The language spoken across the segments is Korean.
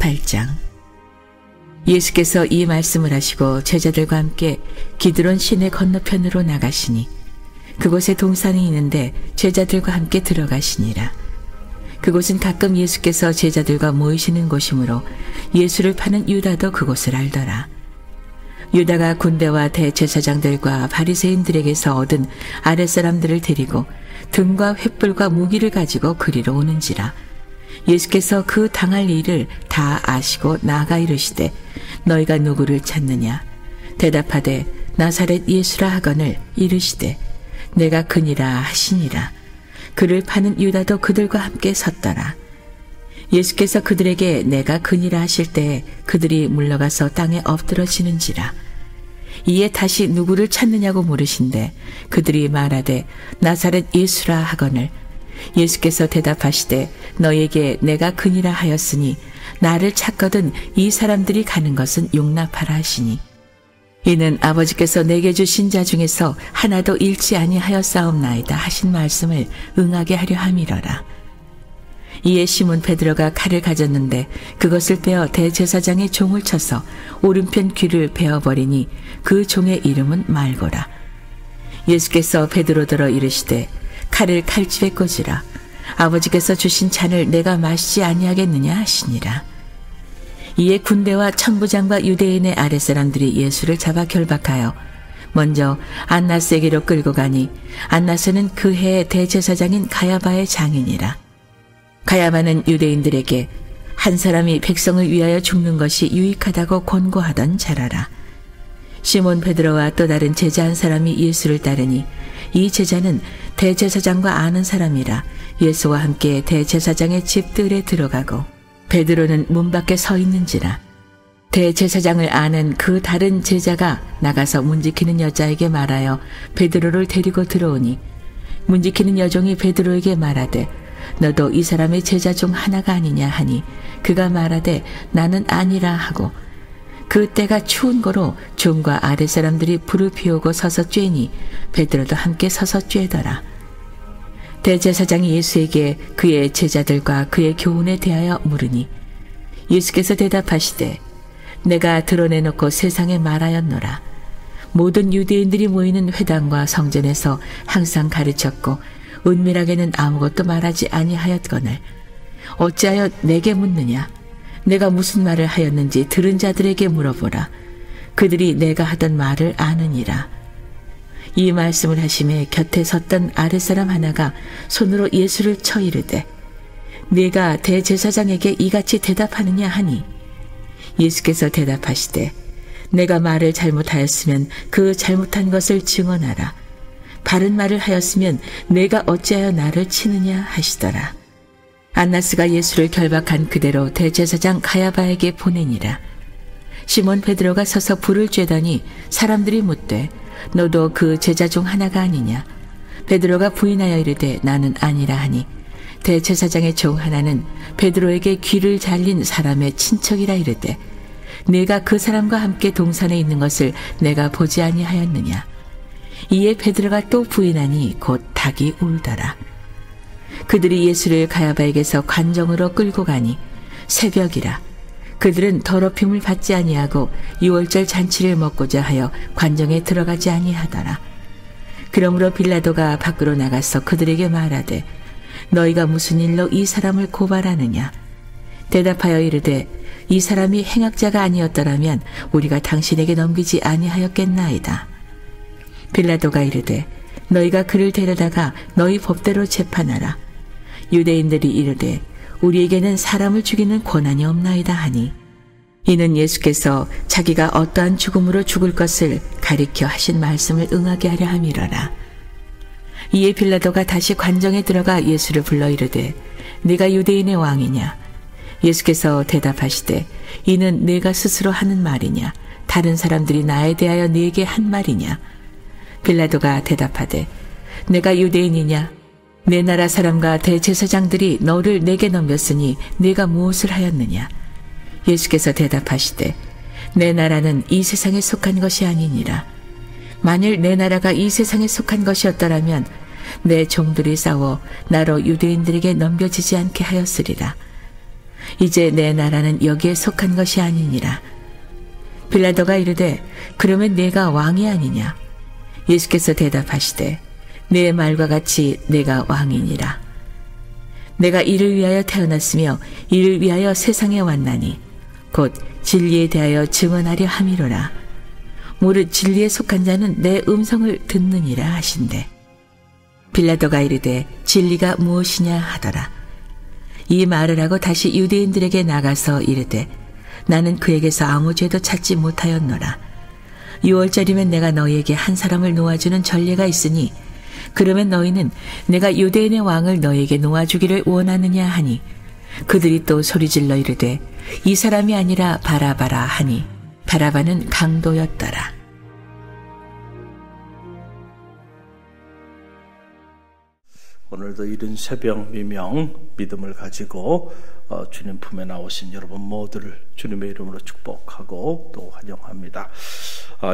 28장. 예수께서 이 말씀을 하시고 제자들과 함께 기드론 시내 건너편으로 나가시니 그곳에 동산이 있는데 제자들과 함께 들어가시니라. 그곳은 가끔 예수께서 제자들과 모이시는 곳이므로 예수를 파는 유다도 그곳을 알더라. 유다가 군대와 대제사장들과 바리새인들에게서 얻은 아랫사람들을 데리고 등과 횃불과 무기를 가지고 그리로 오는지라. 예수께서 그 당할 일을 다 아시고 나아가 이르시되 너희가 누구를 찾느냐? 대답하되 나사렛 예수라 하거늘 이르시되 내가 그니라 하시니라. 그를 파는 유다도 그들과 함께 섰더라. 예수께서 그들에게 내가 그니라 하실 때에 그들이 물러가서 땅에 엎드러지는지라. 이에 다시 누구를 찾느냐고 물으신대 그들이 말하되 나사렛 예수라 하거늘 예수께서 대답하시되 너에게 내가 그니라 하였으니 나를 찾거든 이 사람들이 가는 것은 용납하라 하시니 이는 아버지께서 내게 주신 자 중에서 하나도 잃지 아니하였사옵나이다 하신 말씀을 응하게 하려 함이러라. 이에 시몬 베드로가 칼을 가졌는데 그것을 빼어 대제사장의 종을 쳐서 오른편 귀를 베어버리니 그 종의 이름은 말고라. 예수께서 베드로더러 이르시되 칼을 칼집에 꽂으라. 아버지께서 주신 잔을 내가 마시지 아니하겠느냐 하시니라. 이에 군대와 천부장과 유대인의 아랫사람들이 예수를 잡아 결박하여 먼저 안나스에게로 끌고 가니 안나스는 그 해의 대제사장인 가야바의 장인이라. 가야바는 유대인들에게 한 사람이 백성을 위하여 죽는 것이 유익하다고 권고하던 자라라. 시몬 베드로와 또 다른 제자 한 사람이 예수를 따르니 이 제자는 대제사장과 아는 사람이라 예수와 함께 대제사장의 집들에 들어가고 베드로는 문 밖에 서 있는지라. 대제사장을 아는 그 다른 제자가 나가서 문지키는 여자에게 말하여 베드로를 데리고 들어오니 문지키는 여종이 베드로에게 말하되 너도 이 사람의 제자 중 하나가 아니냐 하니 그가 말하되 나는 아니라 하고 그 때가 추운 거로 종과 아랫사람들이 불을 피우고 서서 쬐니 베드로도 함께 서서 쬐더라. 대제사장이 예수에게 그의 제자들과 그의 교훈에 대하여 물으니 예수께서 대답하시되 내가 드러내놓고 세상에 말하였노라. 모든 유대인들이 모이는 회당과 성전에서 항상 가르쳤고 은밀하게는 아무것도 말하지 아니하였거늘 어찌하여 내게 묻느냐? 내가 무슨 말을 하였는지 들은 자들에게 물어보라. 그들이 내가 하던 말을 아느니라. 이 말씀을 하심에 곁에 섰던 아랫사람 하나가 손으로 예수를 쳐 이르되 네가 대제사장에게 이같이 대답하느냐 하니 예수께서 대답하시되 내가 말을 잘못하였으면 그 잘못한 것을 증언하라. 바른 말을 하였으면 내가 어찌하여 나를 치느냐 하시더라. 안나스가 예수를 결박한 그대로 대제사장 가야바에게 보내니라. 시몬 베드로가 서서 불을 쬐더니 사람들이 묻되 너도 그 제자 중 하나가 아니냐? 베드로가 부인하여 이르되 나는 아니라 하니 대제사장의 종 하나는 베드로에게 귀를 잘린 사람의 친척이라 이르되 네가 그 사람과 함께 동산에 있는 것을 내가 보지 아니하였느냐? 이에 베드로가 또 부인하니 곧 닭이 울더라. 그들이 예수를 가야바에게서 관정으로 끌고 가니 새벽이라. 그들은 더럽힘을 받지 아니하고 유월절 잔치를 먹고자 하여 관정에 들어가지 아니하더라. 그러므로 빌라도가 밖으로 나가서 그들에게 말하되 너희가 무슨 일로 이 사람을 고발하느냐? 대답하여 이르되 이 사람이 행악자가 아니었더라면 우리가 당신에게 넘기지 아니하였겠나이다. 빌라도가 이르되 너희가 그를 데려다가 너희 법대로 재판하라. 유대인들이 이르되 우리에게는 사람을 죽이는 권한이 없나이다 하니 이는 예수께서 자기가 어떠한 죽음으로 죽을 것을 가리켜 하신 말씀을 응하게 하려 함이러라. 이에 빌라도가 다시 관정에 들어가 예수를 불러 이르되 네가 유대인의 왕이냐? 예수께서 대답하시되 이는 네가 스스로 하는 말이냐? 다른 사람들이 나에 대하여 네게 한 말이냐? 빌라도가 대답하되 내가 유대인이냐? 내 나라 사람과 대제사장들이 너를 내게 넘겼으니 네가 무엇을 하였느냐? 예수께서 대답하시되 내 나라는 이 세상에 속한 것이 아니니라. 만일 내 나라가 이 세상에 속한 것이었더라면 내 종들이 싸워 나로 유대인들에게 넘겨지지 않게 하였으리라. 이제 내 나라는 여기에 속한 것이 아니니라. 빌라도가 이르되 그러면 내가 왕이 아니냐? 예수께서 대답하시되 내 말과 같이 내가 왕이니라. 내가 이를 위하여 태어났으며 이를 위하여 세상에 왔나니 곧 진리에 대하여 증언하려 함이로라. 무릇 진리에 속한 자는 내 음성을 듣느니라 하신대. 빌라도가 이르되 진리가 무엇이냐 하더라. 이 말을 하고 다시 유대인들에게 나가서 이르되 나는 그에게서 아무 죄도 찾지 못하였노라. 6월절이면 내가 너희에게 한 사람을 놓아주는 전례가 있으니 그러면 너희는 내가 유대인의 왕을 너희에게 놓아주기를 원하느냐 하니 그들이 또 소리질러 이르되 이 사람이 아니라 바라바라 하니 바라바는 강도였더라. 오늘도 이른 새벽 미명 믿음을 가지고 주님 품에 나오신 여러분 모두를 주님의 이름으로 축복하고 또 환영합니다.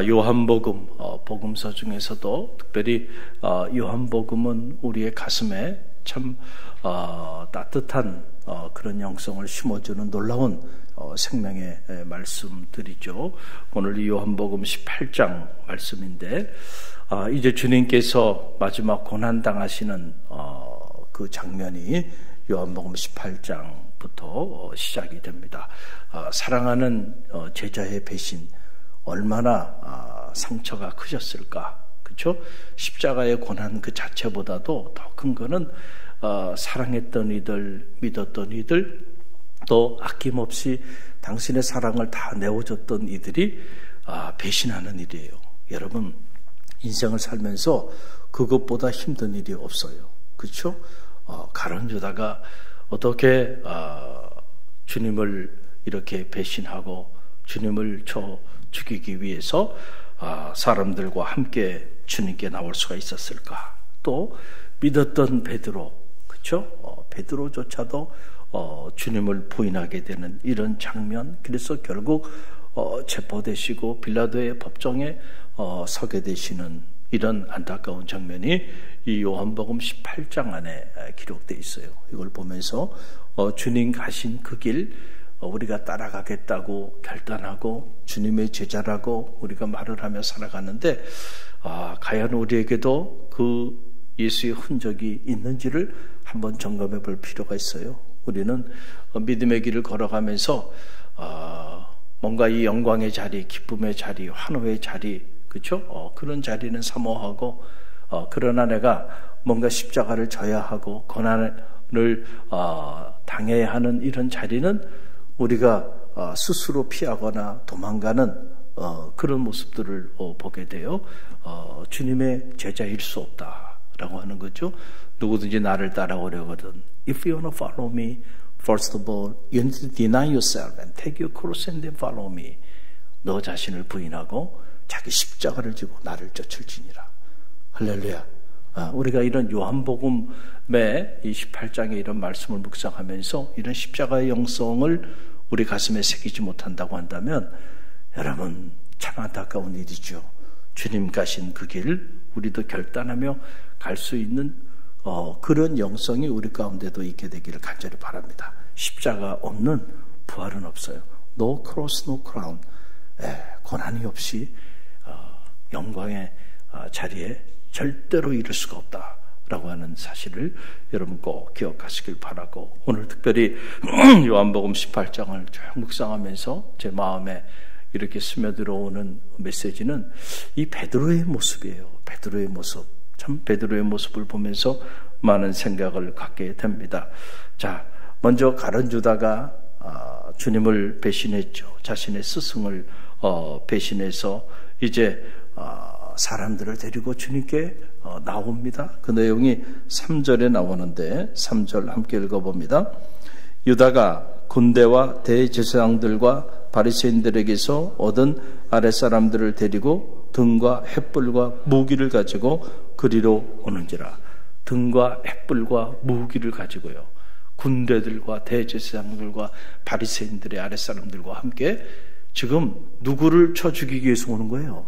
요한복음 복음서 중에서도 특별히 요한복음은 우리의 가슴에 참 따뜻한 그런 영성을 심어주는 놀라운 생명의 말씀들이죠. 오늘 이 요한복음 18장 말씀인데 이제 주님께서 마지막 고난당하시는 그 장면이 요한복음 18장부터 시작이 됩니다. 사랑하는 제자의 배신 얼마나 상처가 크셨을까, 그렇죠? 십자가의 고난 그 자체보다도 더 큰 거는 사랑했던 이들, 믿었던 이들, 또 아낌없이 당신의 사랑을 다 내어줬던 이들이 배신하는 일이에요. 여러분, 인생을 살면서 그것보다 힘든 일이 없어요. 그렇죠? 가론 유다가 어떻게 주님을 이렇게 배신하고 주님을 죽이기 위해서 사람들과 함께 주님께 나올 수가 있었을까? 또 믿었던 베드로, 그렇죠? 베드로조차도 주님을 부인하게 되는 이런 장면. 그래서 결국 체포되시고 빌라도의 법정에 서게 되시는 이런 안타까운 장면이 이 요한복음 18장 안에 기록되어 있어요. 이걸 보면서 주님 가신 그 길 우리가 따라가겠다고 결단하고 주님의 제자라고 우리가 말을 하며 살아가는데 과연 우리에게도 그 예수의 흔적이 있는지를 한번 점검해 볼 필요가 있어요. 우리는 믿음의 길을 걸어가면서 뭔가 이 영광의 자리, 기쁨의 자리, 환호의 자리, 그렇죠? 그런 자리는 사모하고 그러나 내가 뭔가 십자가를 져야 하고 고난을 당해야 하는 이런 자리는 우리가 스스로 피하거나 도망가는 그런 모습들을 보게 돼요. 주님의 제자일 수 없다라고 하는 거죠. 누구든지 나를 따라오려거든 If you want to follow me, first of all, you need to deny yourself and take your cross and then follow me. 너 자신을 부인하고 자기 십자가를 지고 나를 쫓을지니라. 할렐루야. 우리가 이런 요한복음의 이 18장의 이런 말씀을 묵상하면서 이런 십자가의 영성을 우리 가슴에 새기지 못한다고 한다면 여러분 참 안타까운 일이죠. 주님 가신 그 길 우리도 결단하며 갈 수 있는 그런 영성이 우리 가운데도 있게 되기를 간절히 바랍니다. 십자가 없는 부활은 없어요. No cross, no crown. 고난이 없이 영광의 자리에 절대로 이룰 수가 없다라고 하는 사실을 여러분 꼭 기억하시길 바라고, 오늘 특별히 요한복음 18장을 쭉 묵상하면서 제 마음에 이렇게 스며들어오는 메시지는 이 베드로의 모습이에요. 베드로의 모습. 참 베드로의 모습을 보면서 많은 생각을 갖게 됩니다. 자, 먼저 가룟 유다가 주님을 배신했죠. 자신의 스승을 배신해서 이제 사람들을 데리고 주님께 나옵니다. 그 내용이 3절에 나오는데 3절 함께 읽어봅니다. 유다가 군대와 대제사장들과 바리새인들에게서 얻은 아랫사람들을 데리고 등과 횃불과 무기를 가지고 그리로 오는지라. 등과 횃불과 무기를 가지고요. 군대들과 대제사장들과 바리새인들의 아랫사람들과 함께 지금 누구를 쳐 죽이기 위해서 오는 거예요?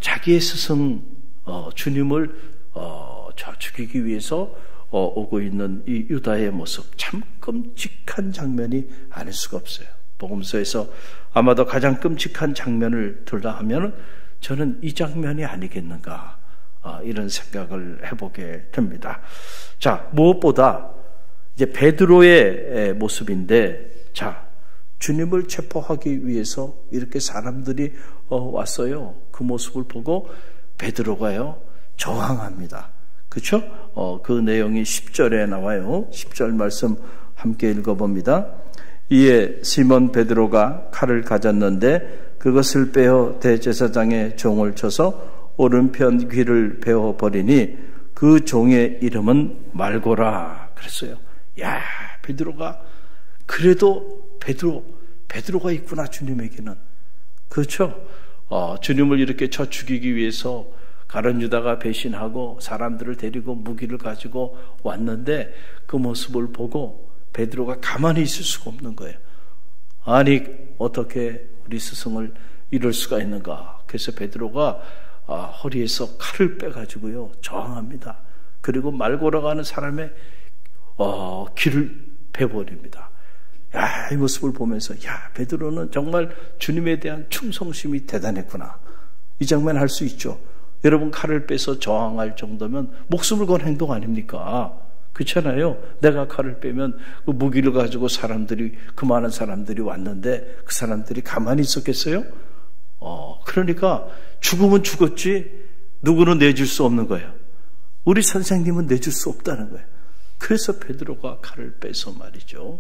자기의 스승 주님을 쳐 죽이기 위해서 오고 있는 이 유다의 모습, 참 끔찍한 장면이 아닐 수가 없어요. 복음서에서 아마도 가장 끔찍한 장면을 들다 하면 저는 이 장면이 아니겠는가, 이런 생각을 해보게 됩니다. 자, 무엇보다 이제 베드로의 모습인데, 자, 주님을 체포하기 위해서 이렇게 사람들이 왔어요. 그 모습을 보고 베드로가요 저항합니다. 그렇죠? 그 내용이 10절에 나와요. 10절 말씀 함께 읽어봅니다. 이에 시몬 베드로가 칼을 가졌는데 그것을 빼어 대제사장의 종을 쳐서 오른편 귀를 베어 버리니 그 종의 이름은 말고라 그랬어요. 야, 베드로가 그래도 베드로가 있구나, 주님에게는. 그렇죠? 주님을 이렇게 쳐 죽이기 위해서 가룟 유다가 배신하고 사람들을 데리고 무기를 가지고 왔는데 그 모습을 보고 베드로가 가만히 있을 수가 없는 거예요. 아니, 어떻게 우리 스승을 이럴 수가 있는가. 그래서 베드로가 허리에서 칼을 빼가지고요 저항합니다. 그리고 말고라고 하는 사람의 귀를 베버립니다. 야, 이 모습을 보면서 야, 베드로는 정말 주님에 대한 충성심이 대단했구나. 이 장면 할 수 있죠. 여러분, 칼을 빼서 저항할 정도면 목숨을 건 행동 아닙니까? 그렇잖아요. 내가 칼을 빼면 그 무기를 가지고 그 많은 사람들이 왔는데 그 사람들이 가만히 있었겠어요? 그러니까 죽으면 죽었지 누구는 내줄 수 없는 거예요. 우리 선생님은 내줄 수 없다는 거예요. 그래서 베드로가 칼을 빼서 말이죠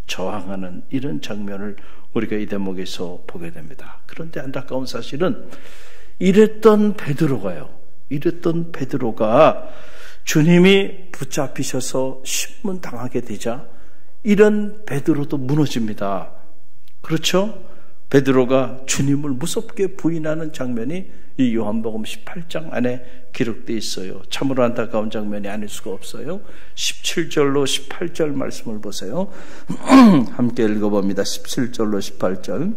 저항하는 이런 장면을 우리가 이 대목에서 보게 됩니다. 그런데 안타까운 사실은 이랬던 베드로가 주님이 붙잡히셔서 신문당하게 되자 이런 베드로도 무너집니다. 그렇죠? 베드로가 주님을 무섭게 부인하는 장면이 이 요한복음 18장 안에 기록되어 있어요. 참으로 안타까운 장면이 아닐 수가 없어요. 17절로 18절 말씀을 보세요. 함께 읽어봅니다. 17절로 18절.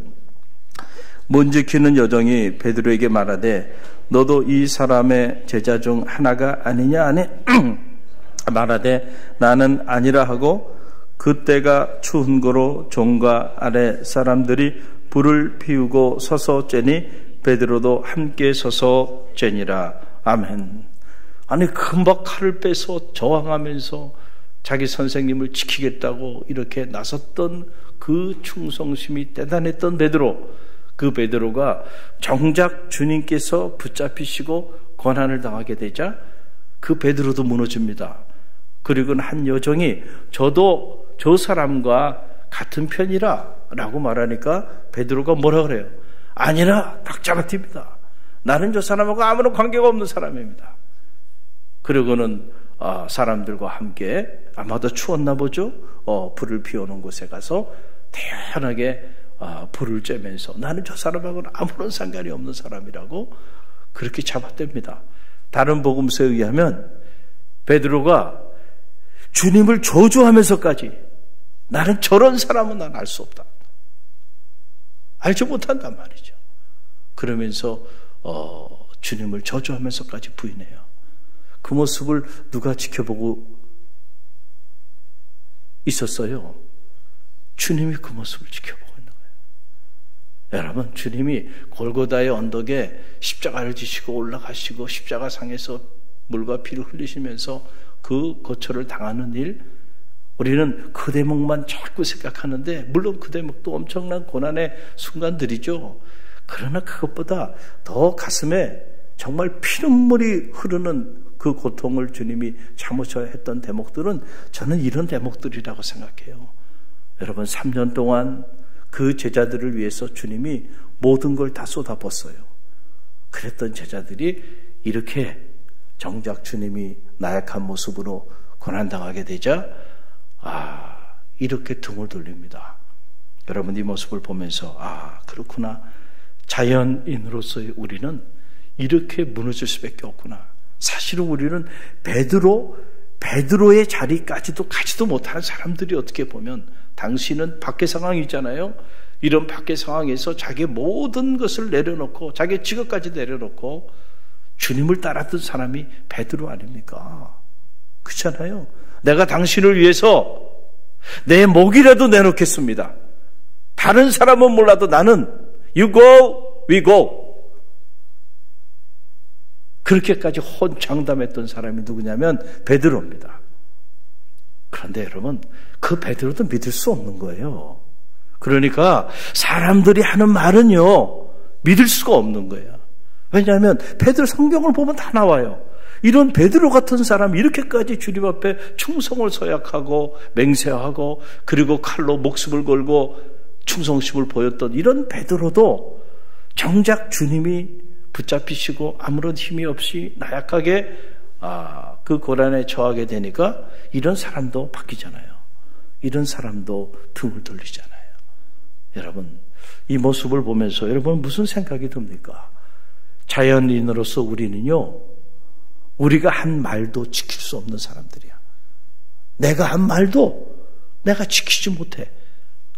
문지키는 여종이 베드로에게 말하되 너도 이 사람의 제자 중 하나가 아니냐 하니 말하되 나는 아니라 하고 그때가 추운 거로 종과 아래 사람들이 불을 피우고 서서 쬐니 베드로도 함께 서서 쬐니라. 아멘. 아니, 금방 칼을 빼서 저항하면서 자기 선생님을 지키겠다고 이렇게 나섰던 그 충성심이 대단했던 베드로, 그 베드로가 정작 주님께서 붙잡히시고 고난을 당하게 되자 그 베드로도 무너집니다. 그리고는 한 여종이 저도 저 사람과 같은 편이라 라고 말하니까 베드로가 뭐라 그래요? 아니라 박자가 튑니다. 나는 저 사람하고 아무런 관계가 없는 사람입니다. 그러고는 사람들과 함께 아마도 추웠나 보죠. 불을 피우는 곳에 가서 태연하게 불을 쬐면서 나는 저 사람하고는 아무런 상관이 없는 사람이라고 그렇게 잡아댑니다. 다른 복음서에 의하면 베드로가 주님을 저주하면서까지 나는 저런 사람은 난 알 수 없다. 알지 못한단 말이죠. 그러면서 주님을 저주하면서까지 부인해요. 그 모습을 누가 지켜보고 있었어요? 주님이 그 모습을 지켜보고 있는 거예요. 여러분, 주님이 골고다의 언덕에 십자가를 지시고 올라가시고 십자가 상에서 물과 피를 흘리시면서 그 고초를 당하는 일, 우리는 그 대목만 자꾸 생각하는데 물론 그 대목도 엄청난 고난의 순간들이죠. 그러나 그것보다 더 가슴에 정말 피눈물이 흐르는 그 고통을 주님이 참으셔야 했던 대목들은 저는 이런 대목들이라고 생각해요. 여러분, 3년 동안 그 제자들을 위해서 주님이 모든 걸 다 쏟아붓어요. 그랬던 제자들이 이렇게 정작 주님이 나약한 모습으로 고난당하게 되자 이렇게 등을 돌립니다. 여러분, 이 모습을 보면서 그렇구나. 자연인으로서의 우리는 이렇게 무너질 수밖에 없구나. 사실은 우리는 베드로의 자리까지도 가지도 못하는 사람들이 어떻게 보면 당신은 밖의 상황이 있잖아요. 이런 밖의 상황에서 자기의 모든 것을 내려놓고 자기의 직업까지 내려놓고 주님을 따랐던 사람이 베드로 아닙니까? 그렇잖아요. 내가 당신을 위해서 내 목이라도 내놓겠습니다. 다른 사람은 몰라도 나는 you go, we go. 그렇게까지 혼장담했던 사람이 누구냐면 베드로입니다. 그런데 여러분, 그 베드로도 믿을 수 없는 거예요. 그러니까 사람들이 하는 말은요, 믿을 수가 없는 거예요. 왜냐하면 베드로 성경을 보면 다 나와요. 이런 베드로 같은 사람이 이렇게까지 주님 앞에 충성을 서약하고 맹세하고 그리고 칼로 목숨을 걸고 충성심을 보였던 이런 베드로도 정작 주님이 붙잡히시고 아무런 힘이 없이 나약하게 그 고난에 처하게 되니까 이런 사람도 바뀌잖아요. 이런 사람도 등을 돌리잖아요. 여러분, 이 모습을 보면서 여러분 무슨 생각이 듭니까? 자연인으로서 우리는요, 우리가 한 말도 지킬 수 없는 사람들이야. 내가 한 말도 내가 지키지 못해.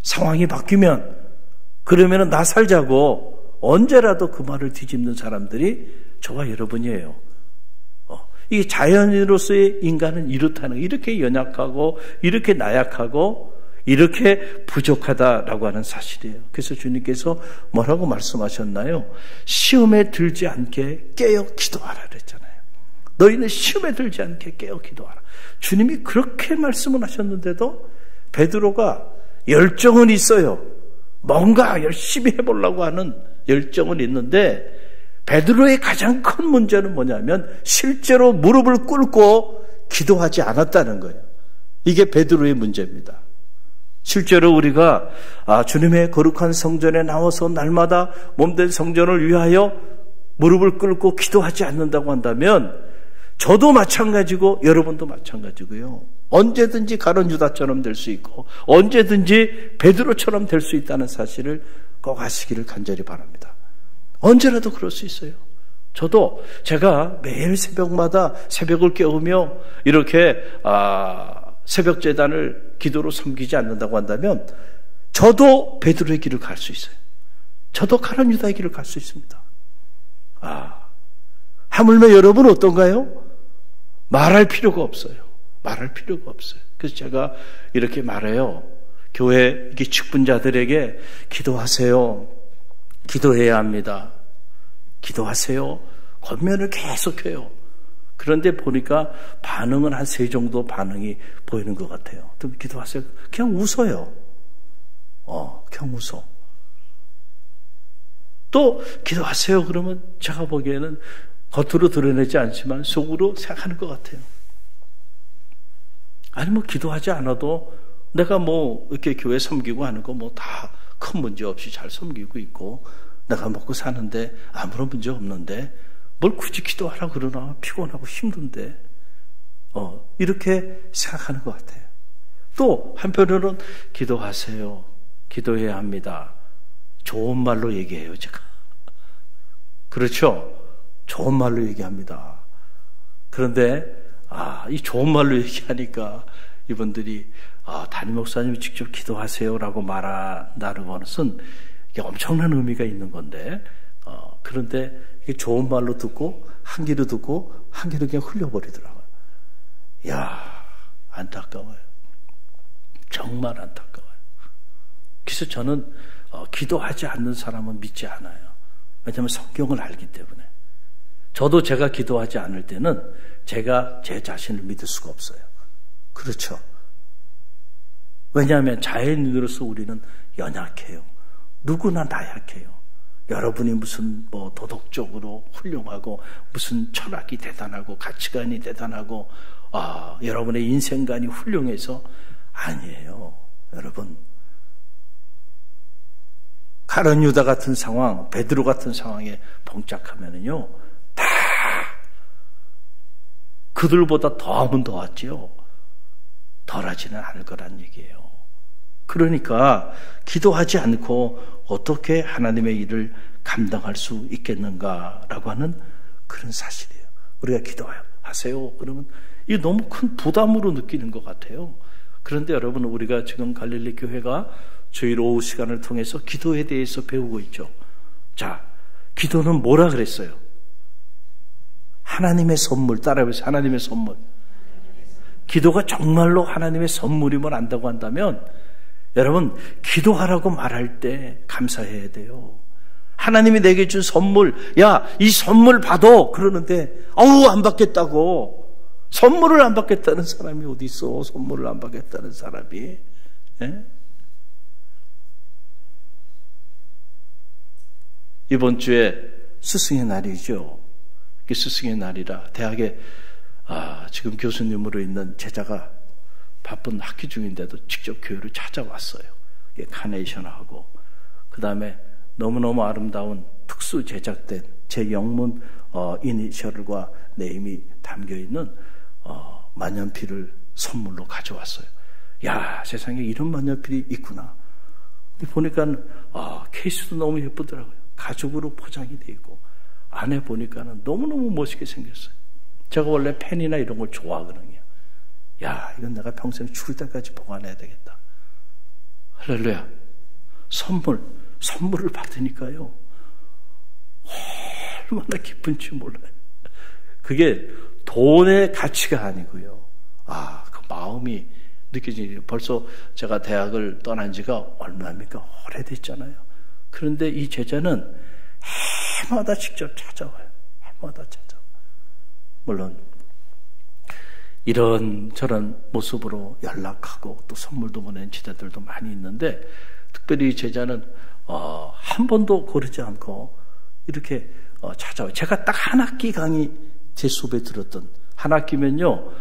상황이 바뀌면, 그러면 나 살자고 언제라도 그 말을 뒤집는 사람들이 저와 여러분이에요. 이게 자연인으로서의 인간은 이렇다는, 이렇게 연약하고 이렇게 나약하고 이렇게 부족하다라고 하는 사실이에요. 그래서 주님께서 뭐라고 말씀하셨나요? 시험에 들지 않게 깨어 기도하라 그랬잖아요. 너희는 시험에 들지 않게 깨어 기도하라. 주님이 그렇게 말씀을 하셨는데도 베드로가 열정은 있어요. 뭔가 열심히 해보려고 하는 열정은 있는데 베드로의 가장 큰 문제는 뭐냐면 실제로 무릎을 꿇고 기도하지 않았다는 거예요. 이게 베드로의 문제입니다. 실제로 우리가 주님의 거룩한 성전에 나와서 날마다 몸된 성전을 위하여 무릎을 꿇고 기도하지 않는다고 한다면 저도 마찬가지고 여러분도 마찬가지고요. 언제든지 가룟 유다처럼 될 수 있고 언제든지 베드로처럼 될 수 있다는 사실을 꼭 아시기를 간절히 바랍니다. 언제라도 그럴 수 있어요. 저도 제가 매일 새벽마다 새벽을 깨우며 이렇게 새벽 제단을 기도로 섬기지 않는다고 한다면 저도 베드로의 길을 갈 수 있어요. 저도 가룟 유다의 길을 갈 수 있습니다. 하물며 여러분은 어떤가요? 말할 필요가 없어요. 말할 필요가 없어요. 그래서 제가 이렇게 말해요. 교회 직분자들에게 기도하세요. 기도해야 합니다. 기도하세요. 권면을 계속해요. 그런데 보니까 반응은 한 3 정도 반응이 보이는 것 같아요. 또 기도하세요. 그냥 웃어요. 그냥 웃어. 또 기도하세요. 그러면 제가 보기에는 겉으로 드러내지 않지만 속으로 생각하는 것 같아요. 아니 기도하지 않아도 내가 이렇게 교회 섬기고 하는 거 다 큰 문제 없이 잘 섬기고 있고 내가 먹고 사는데 아무런 문제 없는데 뭘 굳이 기도하라 그러나 피곤하고 힘든데 이렇게 생각하는 것 같아요. 또 한편으로는 기도하세요. 기도해야 합니다. 좋은 말로 얘기해요, 제가. 그렇죠? 좋은 말로 얘기합니다. 그런데 이 좋은 말로 얘기하니까 이분들이 담임 목사님이 직접 기도하세요라고 말한다는 것은 이게 엄청난 의미가 있는 건데 그런데 이게 좋은 말로 듣고 한 귀로 듣고 한 귀로 그냥 흘려버리더라고요. 이야, 안타까워요. 정말 안타까워요. 그래서 저는 기도하지 않는 사람은 믿지 않아요. 왜냐하면 성경을 알기 때문에. 저도 제가 기도하지 않을 때는 제가 제 자신을 믿을 수가 없어요. 그렇죠. 왜냐하면 자연인으로서 우리는 연약해요. 누구나 나약해요. 여러분이 무슨 도덕적으로 훌륭하고 무슨 철학이 대단하고 가치관이 대단하고 여러분의 인생관이 훌륭해서 아니에요. 여러분, 가룟 유다 같은 상황, 베드로 같은 상황에 봉착하면은요, 다 그들보다 더하면 더하지요. 덜하지는 않을 거란 얘기예요. 그러니까 기도하지 않고 어떻게 하나님의 일을 감당할 수 있겠는가라고 하는 그런 사실이에요. 우리가 기도하세요. 그러면 이게 너무 큰 부담으로 느끼는 것 같아요. 그런데 여러분, 우리가 지금 갈릴리 교회가 주일 오후 시간을 통해서 기도에 대해서 배우고 있죠. 자, 기도는 뭐라 그랬어요? 하나님의 선물, 따라해보세요. 하나님의 선물. 기도가 정말로 하나님의 선물임을 안다고 한다면 여러분 기도하라고 말할 때 감사해야 돼요. 하나님이 내게 준 선물, 야, 이 선물 받아 그러는데 안 받겠다고. 선물을 안 받겠다는 사람이 어디 있어? 선물을 안 받겠다는 사람이. 예? 이번 주에 스승의 날이죠. 스승의 날이라 대학에 지금 교수님으로 있는 제자가 바쁜 학기 중인데도 직접 교회를 찾아왔어요. 카네이션하고 그 다음에 너무너무 아름다운 특수 제작된 제 영문 이니셜과 네임이 담겨있는 만년필을 선물로 가져왔어요. 야, 세상에 이런 만년필이 있구나. 보니까 케이스도 너무 예쁘더라고요. 가죽으로 포장이 돼 있고 안에 보니까는 너무너무 멋있게 생겼어요. 제가 원래 펜이나 이런 걸 좋아하거든요. 야, 이건 내가 평생 죽을 때까지 보관해야 되겠다. 할렐루야. 선물을 받으니까요. 얼마나 기쁜지 몰라요. 그게 돈의 가치가 아니고요. 그 마음이 느껴지죠. 벌써 제가 대학을 떠난 지가 얼마입니까? 오래됐잖아요. 그런데 이 제자는 해마다 직접 찾아와요. 해마다 찾아와요. 물론 이런저런 모습으로 연락하고 또 선물도 보낸 제자들도 많이 있는데 특별히 이 제자는 한 번도 거르지 않고 이렇게 찾아와요. 제가 딱 한 학기 강의 제 수업에 들었던 한 학기면요.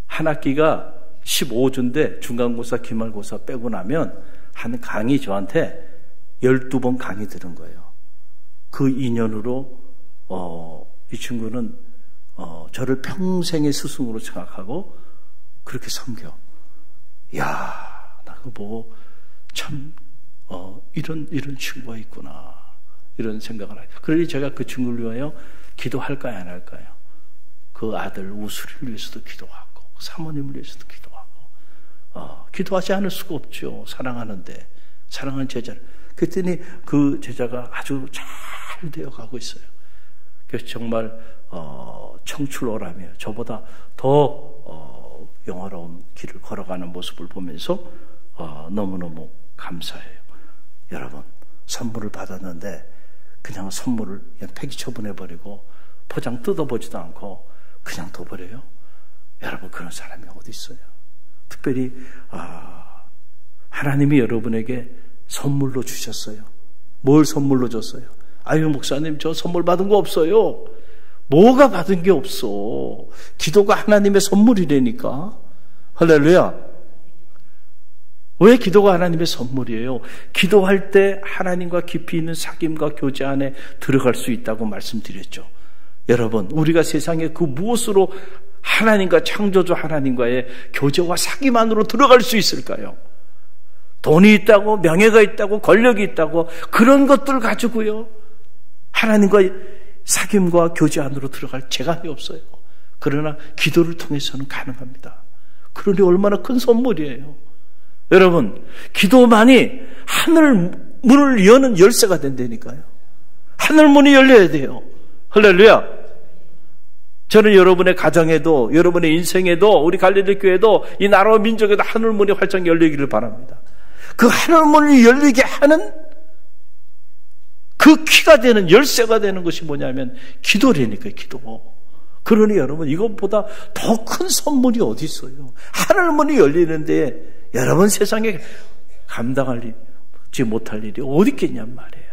한 학기가 15주인데 중간고사, 기말고사 빼고 나면 한 강의 저한테 12번 강의 들은 거예요. 그 인연으로 이 친구는 저를 평생의 스승으로 생각하고 그렇게 섬겨. 야, 나 그거 보고 참 이런 친구가 있구나 이런 생각을 해요. 그러니 제가 그 친구를 위하여 기도할까요, 안 할까요? 그 아들 우수리를 위해서도 기도하고 사모님을 위해서도 기도하고 기도하지 않을 수가 없죠. 사랑하는데 사랑하는 제자를. 그랬더니 그 제자가 아주 잘 되어가고 있어요. 그래서 정말 청출어라며 저보다 더 영화로운 길을 걸어가는 모습을 보면서 너무너무 감사해요. 여러분, 선물을 받았는데 그냥 선물을 그냥 폐기 처분해버리고 포장 뜯어보지도 않고 그냥 둬버려요. 여러분, 그런 사람이 어디 있어요? 특별히 하나님이 여러분에게 선물로 주셨어요. 뭘 선물로 줬어요? 아유, 목사님, 저 선물 받은 거 없어요. 뭐가 받은 게 없어. 기도가 하나님의 선물이라니까. 할렐루야. 왜 기도가 하나님의 선물이에요? 기도할 때 하나님과 깊이 있는 사귐과 교제 안에 들어갈 수 있다고 말씀드렸죠. 여러분, 우리가 세상에 그 무엇으로 하나님과 창조주 하나님과의 교제와 사귐 안으로 들어갈 수 있을까요? 돈이 있다고, 명예가 있다고, 권력이 있다고, 그런 것들 가지고요, 하나님과 사귐과 교제 안으로 들어갈 재간이 없어요. 그러나 기도를 통해서는 가능합니다. 그러니 얼마나 큰 선물이에요. 여러분, 기도만이 하늘 문을 여는 열쇠가 된다니까요. 하늘 문이 열려야 돼요. 할렐루야. 저는 여러분의 가정에도, 여러분의 인생에도, 우리 갈릴리 교회도, 이 나라와 민족에도 하늘 문이 활짝 열리기를 바랍니다. 그 하늘 문이 열리게 하는 그 키가 되는, 열쇠가 되는 것이 뭐냐면 기도라니까요. 기도. 그러니 여러분, 이것보다 더 큰 선물이 어디 있어요? 하늘 문이 열리는데 여러분 세상에 감당하지 못할 일이 어디 있겠냔 말이에요.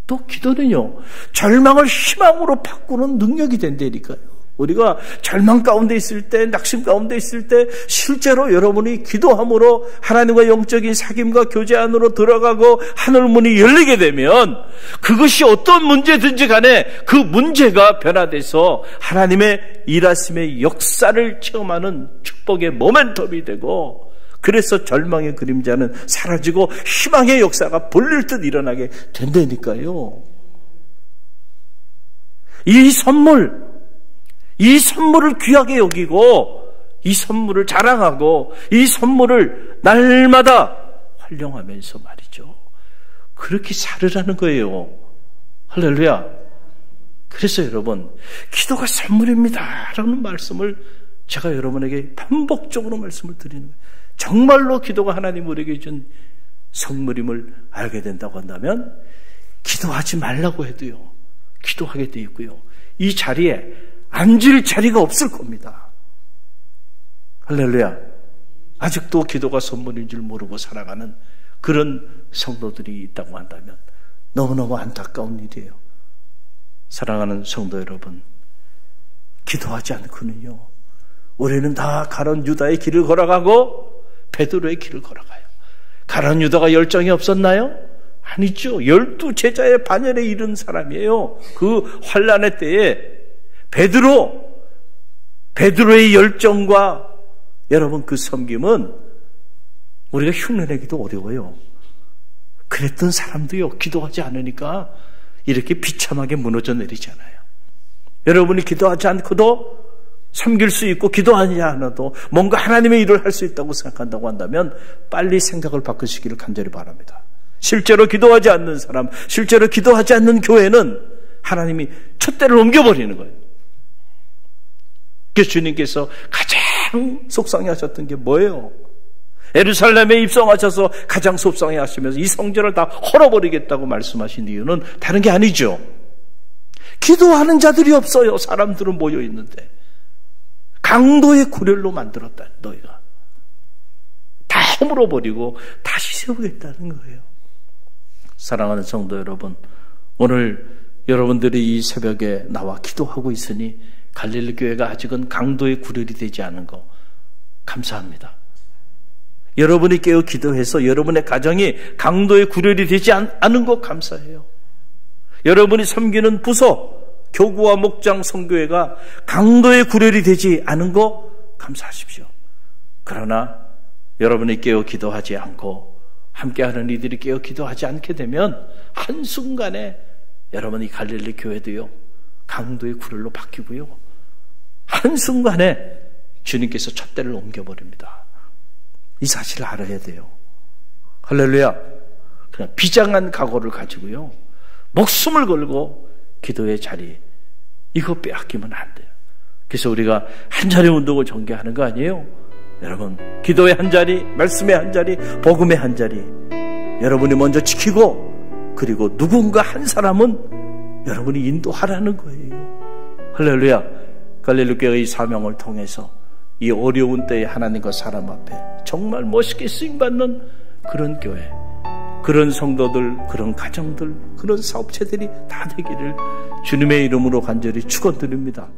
또 기도는요, 절망을 희망으로 바꾸는 능력이 된다니까요. 우리가 절망 가운데 있을 때, 낙심 가운데 있을 때 실제로 여러분이 기도함으로 하나님과 영적인 사귐과 교제 안으로 들어가고 하늘문이 열리게 되면 그것이 어떤 문제든지 간에 그 문제가 변화돼서 하나님의 일하심의 역사를 체험하는 축복의 모멘텀이 되고, 그래서 절망의 그림자는 사라지고 희망의 역사가 볼릴 듯 일어나게 된다니까요. 이 선물을 귀하게 여기고 이 선물을 자랑하고 이 선물을 날마다 활용하면서 말이죠, 그렇게 살으라는 거예요. 할렐루야. 그래서 여러분, 기도가 선물입니다 라는 말씀을 제가 여러분에게 반복적으로 말씀을 드리는 거예요. 정말로 기도가 하나님 우리에게 준 선물임을 알게 된다고 한다면 기도하지 말라고 해도요, 기도하게 돼 있고요. 이 자리에 앉을 자리가 없을 겁니다. 할렐루야. 아직도 기도가 선물인 줄 모르고 살아가는 그런 성도들이 있다고 한다면 너무너무 안타까운 일이에요. 사랑하는 성도 여러분, 기도하지 않고는요, 우리는 다 가룟 유다의 길을 걸어가고 베드로의 길을 걸어가요. 가룟 유다가 열정이 없었나요? 아니죠. 12 제자의 반열에 이른 사람이에요. 그 환난의 때에 베드로의 열정과 여러분 그 섬김은 우리가 흉내내기도 어려워요. 그랬던 사람도요, 기도하지 않으니까 이렇게 비참하게 무너져 내리잖아요. 여러분이 기도하지 않고도 섬길 수 있고, 기도하지 않아도 뭔가 하나님의 일을 할 수 있다고 생각한다고 한다면 빨리 생각을 바꾸시기를 간절히 바랍니다. 실제로 기도하지 않는 사람, 실제로 기도하지 않는 교회는 하나님이 촛대를 옮겨버리는 거예요. 그래서 주님께서 가장 속상해하셨던 게 뭐예요? 예루살렘에 입성하셔서 가장 속상해하시면서 이 성전을 다 헐어버리겠다고 말씀하신 이유는 다른 게 아니죠. 기도하는 자들이 없어요. 사람들은 모여 있는데 강도의 구렬로 만들었다. 너희가 다 허물어버리고 다시 세우겠다는 거예요. 사랑하는 성도 여러분, 오늘 여러분들이 이 새벽에 나와 기도하고 있으니 갈릴리 교회가 아직은 강도의 구렬이 되지 않은 거 감사합니다. 여러분이 깨어 기도해서 여러분의 가정이 강도의 구렬이 되지 않은 것 감사해요. 여러분이 섬기는 부서, 교구와 목장, 성교회가 강도의 구렬이 되지 않은 거 감사하십시오. 그러나 여러분이 깨어 기도하지 않고 함께하는 이들이 깨어 기도하지 않게 되면 한순간에 여러분이 갈릴리 교회도요, 강도의 구렬로 바뀌고요, 한순간에 주님께서 촛대를 옮겨버립니다. 이 사실을 알아야 돼요. 할렐루야. 그냥 비장한 각오를 가지고요, 목숨을 걸고 기도의 자리, 이거 빼앗기면 안 돼요. 그래서 우리가 한 자리 운동을 전개하는 거 아니에요? 여러분, 기도의 한 자리, 말씀의 한 자리, 복음의 한 자리, 여러분이 먼저 지키고, 그리고 누군가 한 사람은 여러분이 인도하라는 거예요. 할렐루야. 갈릴리 교회의 사명을 통해서 이 어려운 때에 하나님과 사람 앞에 정말 멋있게 쓰임받는 그런 교회, 그런 성도들, 그런 가정들, 그런 사업체들이 다 되기를 주님의 이름으로 간절히 축원드립니다.